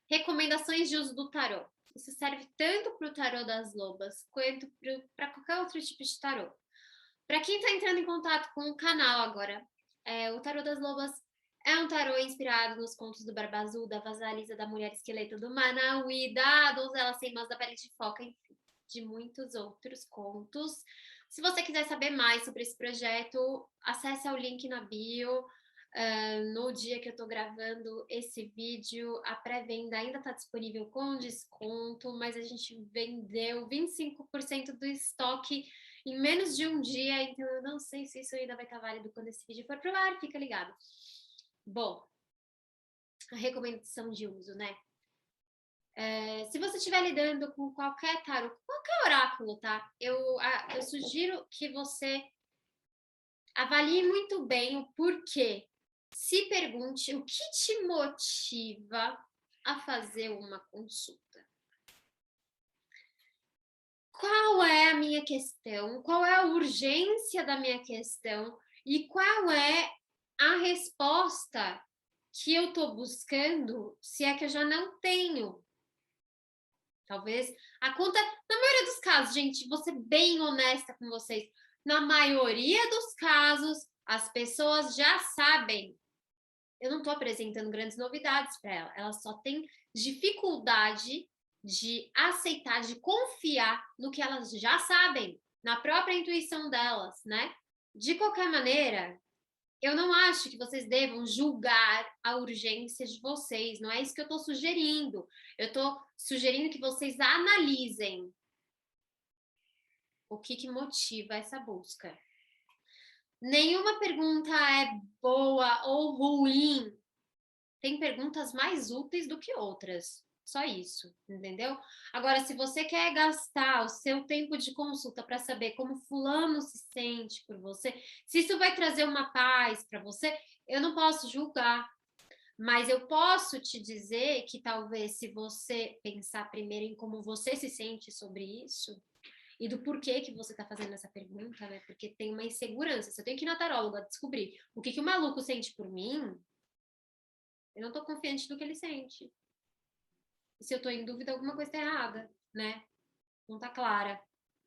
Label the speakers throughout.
Speaker 1: Recomendações de uso do tarô. Isso serve tanto para o tarô das lobas quanto para qualquer outro tipo de tarô. Para quem está entrando em contato com o canal agora, o tarô das lobas é um tarô inspirado nos contos do Barba Azul, da Vasalisa, da Mulher Esqueleto, do Manauí, da Donzela Sem Mãos, da Pele de Foca, enfim, de muitos outros contos. Se você quiser saber mais sobre esse projeto, acesse o link na bio. No dia que eu tô gravando esse vídeo, a pré-venda ainda tá disponível com desconto, mas a gente vendeu 25% do estoque em menos de um dia, então eu não sei se isso ainda vai estar válido quando esse vídeo for pro ar, fica ligado. Bom, a recomendação de uso, né? Se você estiver lidando com qualquer tarô, qualquer oráculo, tá? Eu sugiro que você avalie muito bem o porquê. Se pergunte o que te motiva a fazer uma consulta. Qual é a minha questão? Qual é a urgência da minha questão? E qual é a resposta que eu estou buscando, se é que eu já não tenho? Talvez a conta, na maioria dos casos, gente, vou ser bem honesta com vocês, na maioria dos casos, as pessoas já sabem. Eu não estou apresentando grandes novidades para ela, ela só tem dificuldade de aceitar, de confiar no que elas já sabem, na própria intuição delas, né? De qualquer maneira, eu não acho que vocês devam julgar a urgência de vocês, não é isso que eu estou sugerindo. Eu estou sugerindo que vocês analisem o que motiva essa busca. Nenhuma pergunta é boa ou ruim. Tem perguntas mais úteis do que outras. Só isso, entendeu? Agora, se você quer gastar o seu tempo de consulta para saber como fulano se sente por você, se isso vai trazer uma paz para você, eu não posso julgar. Mas eu posso te dizer que talvez se você pensar primeiro em como você se sente sobre isso e do porquê que você está fazendo essa pergunta, né? Porque tem uma insegurança. Se eu tenho que ir na taróloga descobrir o que o maluco sente por mim, eu não tô confiante do que ele sente. E se eu tô em dúvida, alguma coisa tá errada, né? Não tá clara,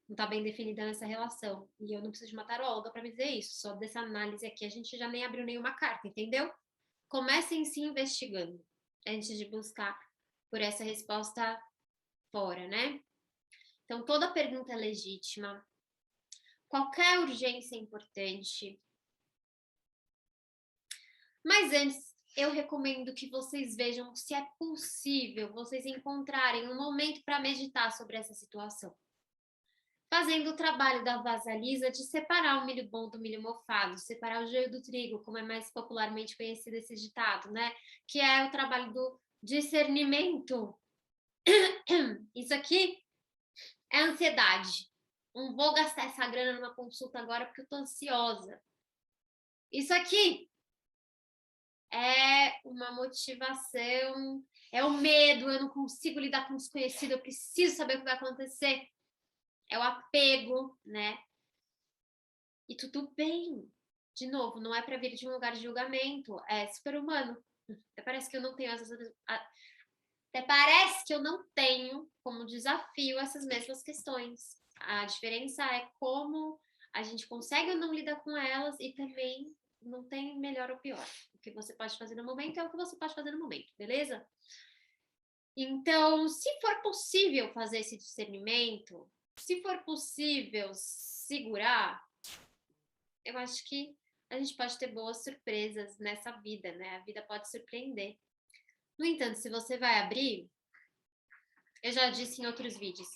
Speaker 1: não tá bem definida nessa relação. E eu não preciso de uma taróloga para me dizer isso. Só dessa análise aqui a gente já nem abriu nenhuma carta, entendeu? Comecem se investigando antes de buscar por essa resposta fora, né? Então, toda pergunta é legítima. Qualquer urgência é importante. Mas antes, eu recomendo que vocês vejam se é possível vocês encontrarem um momento para meditar sobre essa situação. Fazendo o trabalho da vasalisa de separar o milho bom do milho mofado, separar o joio do trigo, como é mais popularmente conhecido esse ditado, né? Que é o trabalho do discernimento. Isso aqui é ansiedade. Não vou gastar essa grana numa consulta agora porque eu tô ansiosa. Isso aqui é uma motivação, é o medo, eu não consigo lidar com o desconhecido, eu preciso saber o que vai acontecer. É o apego, né? E tudo bem. De novo, não é para vir de um lugar de julgamento, é super humano. Até parece que eu não tenho até parece que eu não tenho como desafio essas mesmas questões. A diferença é como a gente consegue ou não lidar com elas e também não tem melhor ou pior. O que você pode fazer no momento é o que você pode fazer no momento, beleza? Então, se for possível fazer esse discernimento, se for possível segurar, eu acho que a gente pode ter boas surpresas nessa vida, né? A vida pode surpreender. No entanto, se você vai abrir, eu já disse em outros vídeos,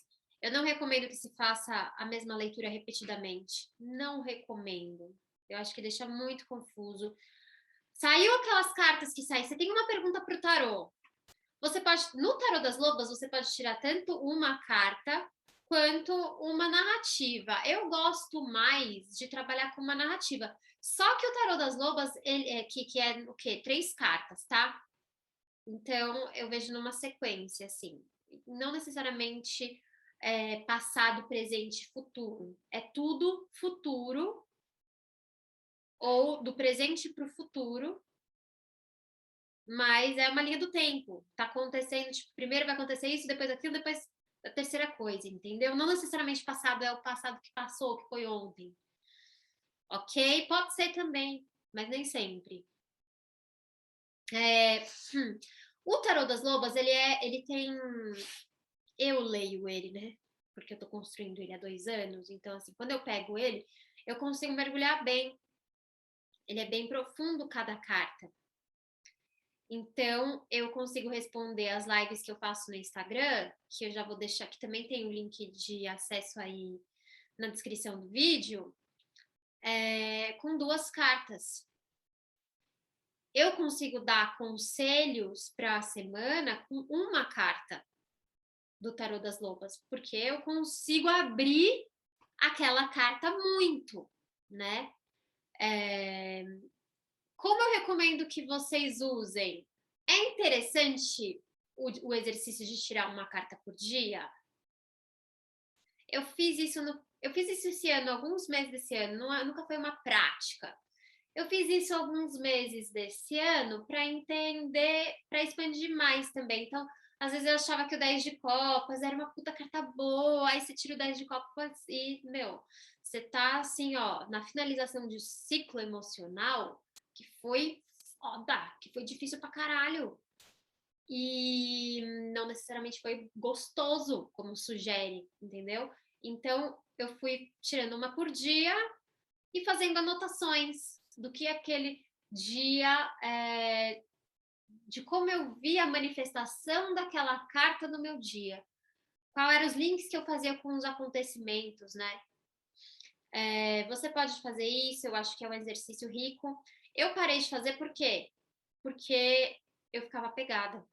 Speaker 1: eu não recomendo que se faça a mesma leitura repetidamente. Não recomendo. Eu acho que deixa muito confuso. Saiu aquelas cartas que saem. Você tem uma pergunta para o tarô. Você pode, no tarô das lobas, você pode tirar tanto uma carta quanto uma narrativa. Eu gosto mais de trabalhar com uma narrativa. Só que o tarô das lobas, que é o quê? 3 cartas, tá? Então, eu vejo numa sequência, assim. Não necessariamente passado, presente, futuro. É tudo futuro, ou do presente para o futuro, mas é uma linha do tempo. Tá acontecendo, tipo, primeiro vai acontecer isso, depois aquilo, depois a terceira coisa, entendeu? Não necessariamente passado é o passado que passou, que foi ontem. Ok? Pode ser também, mas nem sempre. O Tarô das Lobas, ele tem... Eu leio ele, né? Porque eu tô construindo ele há 2 anos, então, assim, quando eu pego ele, eu consigo mergulhar bem. Ele é bem profundo cada carta. Então, eu consigo responder as lives que eu faço no Instagram, que eu já vou deixar, que também tem o link de acesso aí na descrição do vídeo, com 2 cartas. Eu consigo dar conselhos para a semana com uma carta do Tarô das Lobas, porque eu consigo abrir aquela carta muito, né? Como eu recomendo que vocês usem? É interessante o exercício de tirar uma carta por dia? Eu fiz isso esse ano, alguns meses desse ano, nunca foi uma prática. Eu fiz isso alguns meses desse ano para entender, para expandir mais também. Então, às vezes eu achava que o 10 de copas era uma puta carta boa, aí você tira o 10 de copas e, meu, você tá assim, ó, na finalização de um ciclo emocional que foi foda, que foi difícil pra caralho. E não necessariamente foi gostoso, como sugere, entendeu? Então, eu fui tirando uma por dia e fazendo anotações do que aquele dia, de como eu vi a manifestação daquela carta no meu dia. Quais eram os links que eu fazia com os acontecimentos, né? Você pode fazer isso, eu acho que é um exercício rico. Eu parei de fazer por quê? Porque eu ficava pegada.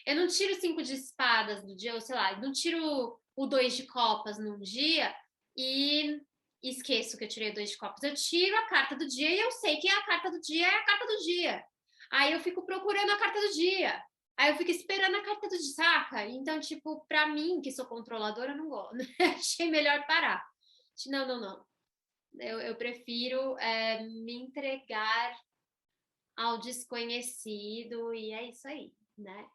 Speaker 1: Eu não tiro 5 de espadas no dia, ou sei lá, não tiro o 2 de copas num dia e esqueço que eu tirei 2 de copas. Eu tiro a carta do dia e eu sei que a carta do dia é a carta do dia. Aí eu fico procurando a carta do dia. Aí eu fico esperando a carta do dia, saca? Então, tipo, pra mim, que sou controladora, eu não gosto. Achei melhor parar. Não, não, não. Eu prefiro me entregar ao desconhecido e é isso aí, né?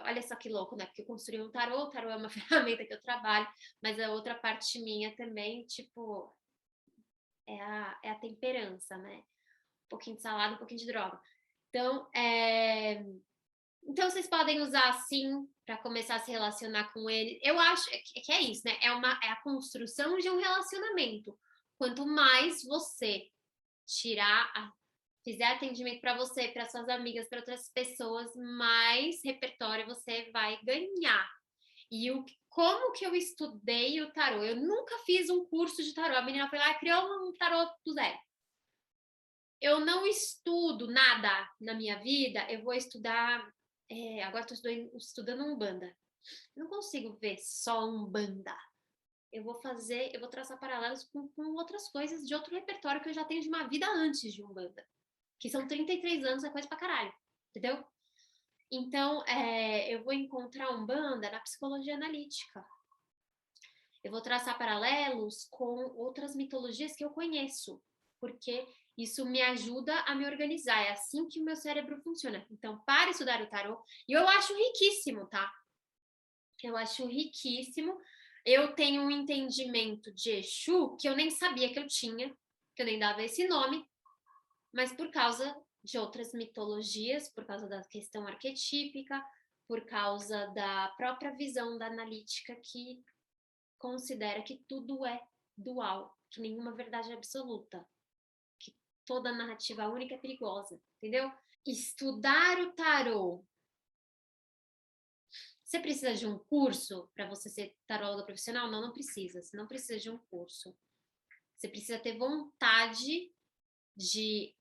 Speaker 1: Olha só que louco, né? Porque eu construí um tarô, o tarô é uma ferramenta que eu trabalho, mas a outra parte minha também, tipo, é a temperança, né? Um pouquinho de salada, um pouquinho de droga. Então, então vocês podem usar assim para começar a se relacionar com ele. Eu acho que é isso, né? É a construção de um relacionamento. Quanto mais você tirar fizer atendimento para você, para suas amigas, para outras pessoas, mais repertório você vai ganhar. E como que eu estudei o tarô? Eu nunca fiz um curso de tarô. A menina foi lá e criou um tarô do zero. Eu não estudo nada na minha vida, eu vou estudar. Agora estou estudando Umbanda. Eu não consigo ver só Umbanda. Eu vou traçar paralelos com outras coisas de outro repertório que eu já tenho de uma vida antes de Umbanda. Que são 33 anos, é coisa pra caralho, entendeu? Então, eu vou encontrar Umbanda na psicologia analítica. Eu vou traçar paralelos com outras mitologias que eu conheço, porque isso me ajuda a me organizar. É assim que o meu cérebro funciona. Então, para estudar o tarô, e eu acho riquíssimo, tá? Eu acho riquíssimo. Eu tenho um entendimento de Exu que eu nem sabia que eu tinha, que eu nem dava esse nome, mas por causa de outras mitologias, por causa da questão arquetípica, por causa da própria visão da analítica que considera que tudo é dual, que nenhuma verdade é absoluta, que toda narrativa única é perigosa, entendeu? Estudar o tarô. Você precisa de um curso para você ser taróloga profissional? Não, não precisa. Você não precisa de um curso. Você precisa ter vontade de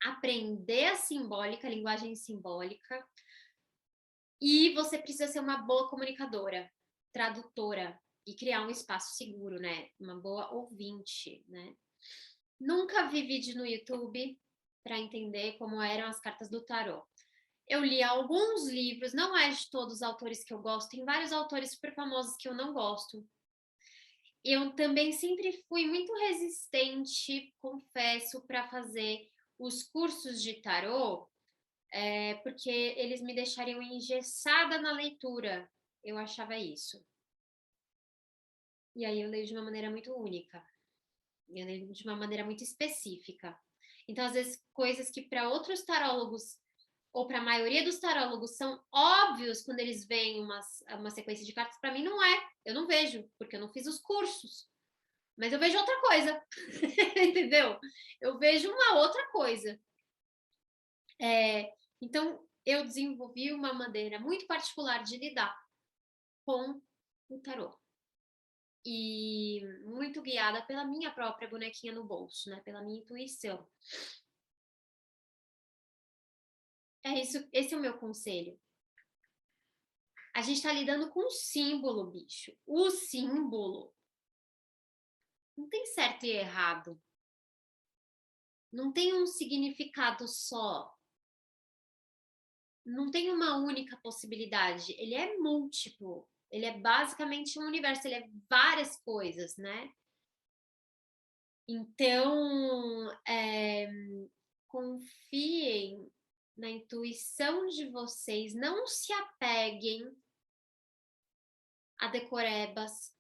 Speaker 1: aprender a simbólica, a linguagem simbólica, e você precisa ser uma boa comunicadora, tradutora e criar um espaço seguro, né? Uma boa ouvinte, né? Nunca vi vídeo no YouTube para entender como eram as cartas do tarô. Eu li alguns livros, não é de todos os autores que eu gosto, tem vários autores super famosos que eu não gosto. Eu também sempre fui muito resistente, confesso, para fazer os cursos de tarô, porque eles me deixariam engessada na leitura. Eu achava isso. E aí eu leio de uma maneira muito única. Eu leio de uma maneira muito específica. Então, às vezes, coisas que para outros tarólogos, ou para a maioria dos tarólogos, são óbvios quando eles veem uma sequência de cartas, para mim não é. Eu não vejo, porque eu não fiz os cursos. Mas eu vejo outra coisa. Entendeu? Eu vejo uma outra coisa. Então, eu desenvolvi uma maneira muito particular de lidar com o tarô. E muito guiada pela minha própria bonequinha no bolso, né? Pela minha intuição. É isso, esse é o meu conselho. A gente tá lidando com um símbolo, bicho. O símbolo não tem certo e errado. Não tem um significado só. Não tem uma única possibilidade. Ele é múltiplo. Ele é basicamente um universo, ele é várias coisas, né? Então, confiem na intuição de vocês, não se apeguem a decorebas,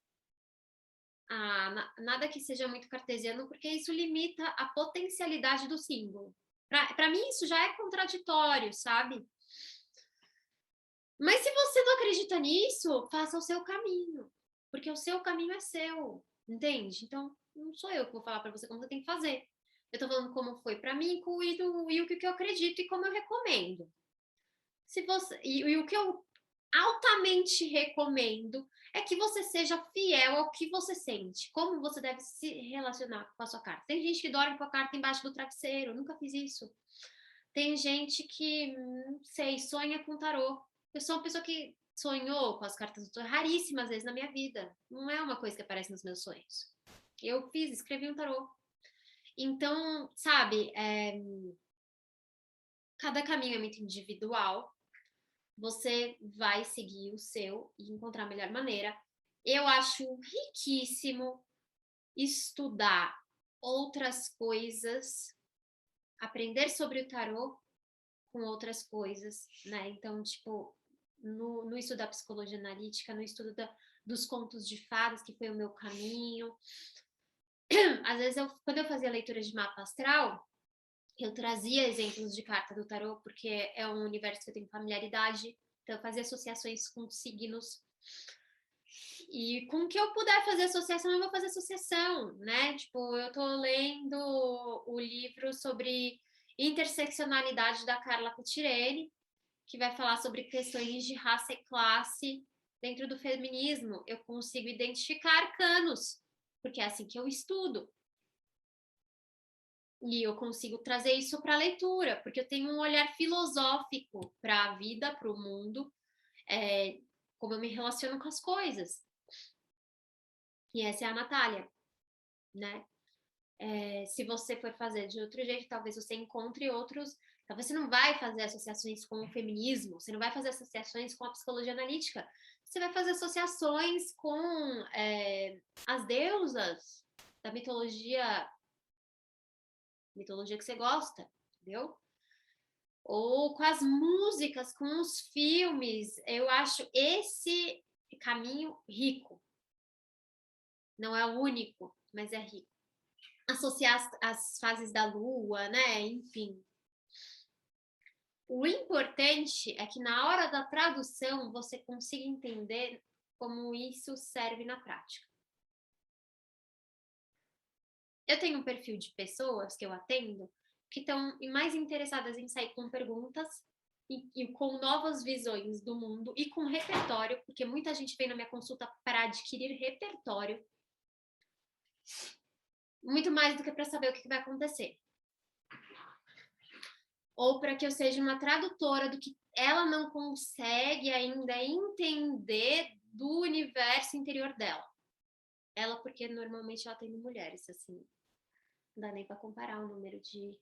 Speaker 1: a nada que seja muito cartesiano, porque isso limita a potencialidade do símbolo. Para mim, isso já é contraditório, sabe? Mas se você não acredita nisso, faça o seu caminho, porque o seu caminho é seu, entende? Então, não sou eu que vou falar para você como você tem que fazer. Eu tô falando como foi para mim e o que eu acredito e como eu recomendo. Se você e o que eu altamente recomendo é que você seja fiel ao que você sente, como você deve se relacionar com a sua carta. Tem gente que dorme com a carta embaixo do travesseiro, eu nunca fiz isso. Tem gente que, não sei, sonha com tarô. Eu sou uma pessoa que sonhou com as cartas do tarô raríssimas vezes na minha vida. Não é uma coisa que aparece nos meus sonhos. Eu escrevi um tarô. Então, sabe, cada caminho é muito individual. Você vai seguir o seu e encontrar a melhor maneira. Eu acho riquíssimo estudar outras coisas, aprender sobre o tarô com outras coisas, né? Então, tipo, no estudo da psicologia analítica, no estudo dos contos de fadas, que foi o meu caminho. Às vezes, quando eu fazia leitura de mapa astral, eu trazia exemplos de carta do tarô, porque é um universo que eu tenho familiaridade, então eu fazia associações com signos. E com o que eu puder fazer associação, eu vou fazer associação, né? Tipo, eu tô lendo o livro sobre interseccionalidade da Carla Cutirene, que vai falar sobre questões de raça e classe dentro do feminismo. Eu consigo identificar arcanos, porque é assim que eu estudo. E eu consigo trazer isso para a leitura, porque eu tenho um olhar filosófico para a vida, para o mundo, como eu me relaciono com as coisas. E essa é a Natália, né? Se você for fazer de outro jeito, talvez você encontre outros. Talvez você não vai fazer associações com o feminismo, você não vai fazer associações com a psicologia analítica, você vai fazer associações com as deusas da mitologia que você gosta, entendeu? Ou com as músicas, com os filmes. Eu acho esse caminho rico. Não é o único, mas é rico. Associar as fases da lua, né? Enfim. O importante é que na hora da tradução você consiga entender como isso serve na prática. Eu tenho um perfil de pessoas que eu atendo que estão mais interessadas em sair com perguntas e com novas visões do mundo e com repertório, porque muita gente vem na minha consulta para adquirir repertório, muito mais do que para saber o que vai acontecer. Ou para que eu seja uma tradutora do que ela não consegue ainda entender do universo interior dela. Ela, porque normalmente ela tem mulheres, assim, não dá nem para comparar o número de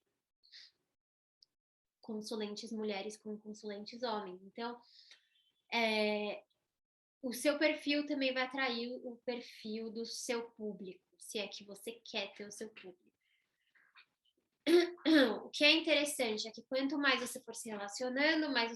Speaker 1: consulentes mulheres com consulentes homens. Então, o seu perfil também vai atrair o perfil do seu público, se é que você quer ter o seu público. O que é interessante é que quanto mais você for se relacionando, mais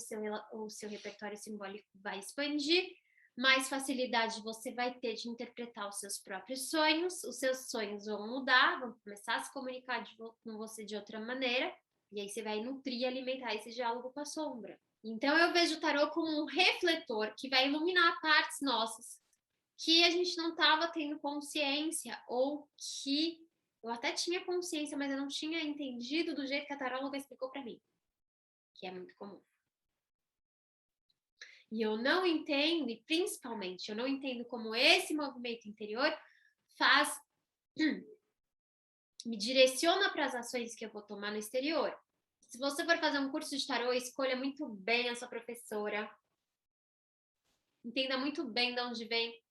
Speaker 1: o seu repertório simbólico vai expandir, mais facilidade você vai ter de interpretar os seus próprios sonhos, os seus sonhos vão mudar, vão começar a se comunicar com você de outra maneira, e aí você vai nutrir e alimentar esse diálogo com a sombra. Então eu vejo o tarô como um refletor que vai iluminar partes nossas que a gente não estava tendo consciência, ou que eu até tinha consciência, mas eu não tinha entendido do jeito que a taróloga explicou para mim, que é muito comum. E eu não entendo, e principalmente eu não entendo como esse movimento interior faz, me direciona para as ações que eu vou tomar no exterior. Se você for fazer um curso de tarô, escolha muito bem a sua professora, entenda muito bem de onde vem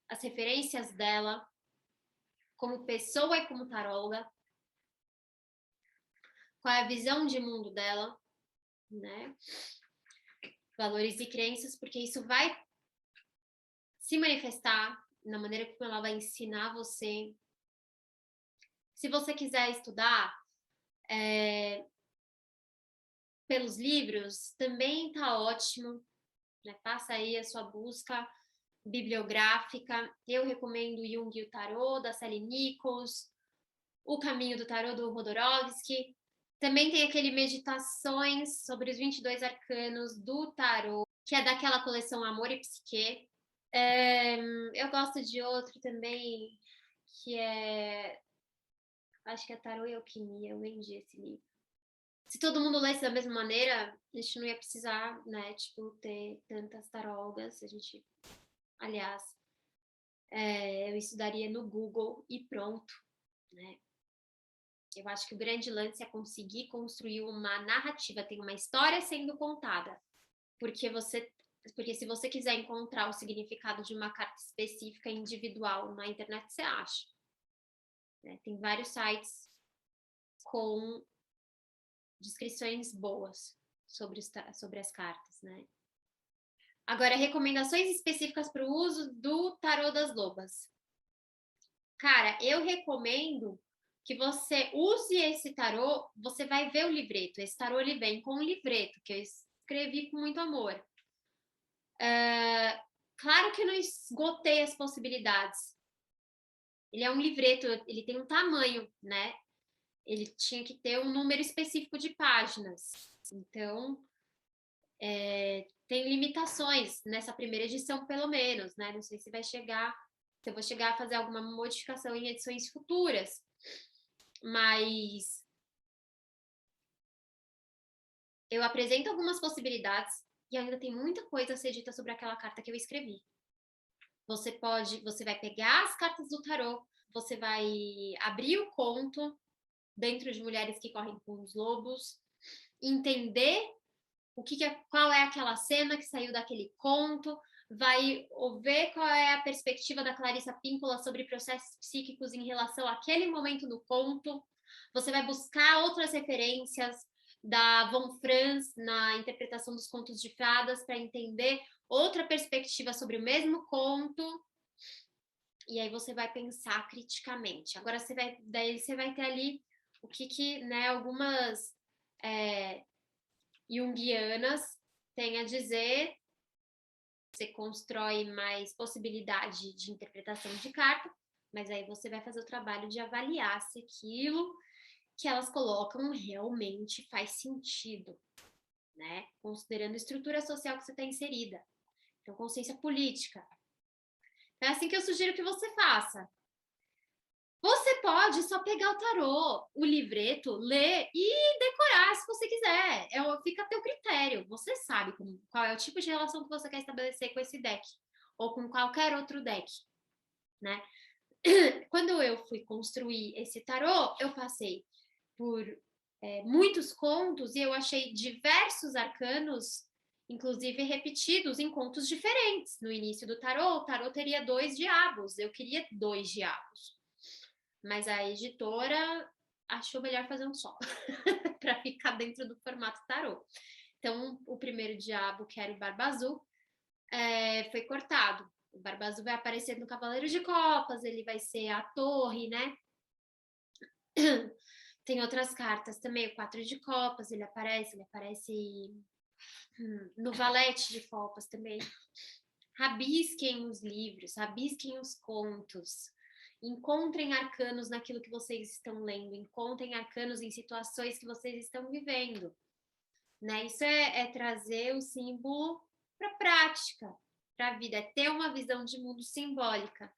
Speaker 1: as referências dela, como pessoa e como taróloga, qual é a visão de mundo dela, né? Valores e crenças, porque isso vai se manifestar na maneira como ela vai ensinar você. Se você quiser estudar pelos livros, também tá ótimo, né? Faça aí a sua busca bibliográfica. Eu recomendo Jung e o Tarô, da Sally Nichols, O Caminho do Tarô, do Rodorovsky. Também tem aquele Meditações sobre os 22 Arcanos do Tarô, que é daquela coleção Amor e Psique. Eu gosto de outro também, que é... Acho que é Tarô e Alquimia, eu vendi esse livro. Se todo mundo lesse da mesma maneira, a gente não ia precisar, né, tipo, ter tantas tarólogas. A gente, aliás, eu estudaria no Google e pronto, né? Eu acho que o grande lance é conseguir construir uma narrativa, tem uma história sendo contada. Porque se você quiser encontrar o significado de uma carta específica individual na internet, você acha. Né? Tem vários sites com descrições boas sobre as cartas, né? Agora, recomendações específicas para o uso do tarô das lobas. Cara, eu recomendo que você use esse tarô, você vai ver o livreto. Esse tarô ele vem com um livreto, que eu escrevi com muito amor. Claro que eu não esgotei as possibilidades. Ele é um livreto, ele tem um tamanho, né? Ele tinha que ter um número específico de páginas. Então, tem limitações nessa primeira edição, pelo menos, né? Não sei se eu vou chegar a fazer alguma modificação em edições futuras. Mas eu apresento algumas possibilidades e ainda tem muita coisa a ser dita sobre aquela carta que eu escrevi. Você vai pegar as cartas do tarô, você vai abrir o conto dentro de Mulheres que Correm com os Lobos, entender qual é aquela cena que saiu daquele conto, vai ver qual é a perspectiva da Clarissa Píncola sobre processos psíquicos em relação àquele momento do conto. Você vai buscar outras referências da Von Franz na interpretação dos contos de fadas para entender outra perspectiva sobre o mesmo conto. E aí você vai pensar criticamente. Agora daí você vai ter ali o né, algumas junguianas têm a dizer. Você constrói mais possibilidade de interpretação de carta, mas aí você vai fazer o trabalho de avaliar se aquilo que elas colocam realmente faz sentido, né? Considerando a estrutura social que você está inserida. Então, consciência política. É assim que eu sugiro que você faça. Você pode só pegar o tarô, o livreto, ler e decorar se você quiser. Fica a teu critério. Você sabe qual é o tipo de relação que você quer estabelecer com esse deck. Ou com qualquer outro deck, né? Quando eu fui construir esse tarô, eu passei por muitos contos e eu achei diversos arcanos, inclusive repetidos em contos diferentes. No início do tarô, o tarô teria 2 diabos. Eu queria 2 diabos. Mas a editora achou melhor fazer um só, para ficar dentro do formato tarô. Então, o primeiro diabo, que era o Barba Azul, foi cortado. O Barba Azul vai aparecer no Cavaleiro de Copas, ele vai ser a torre, né? Tem outras cartas também, o 4 de copas, ele aparece no valete de copas também. Rabisquem os livros, rabisquem os contos, encontrem arcanos naquilo que vocês estão lendo, encontrem arcanos em situações que vocês estão vivendo, né? Isso é trazer o símbolo para a prática, para a vida, é ter uma visão de mundo simbólica.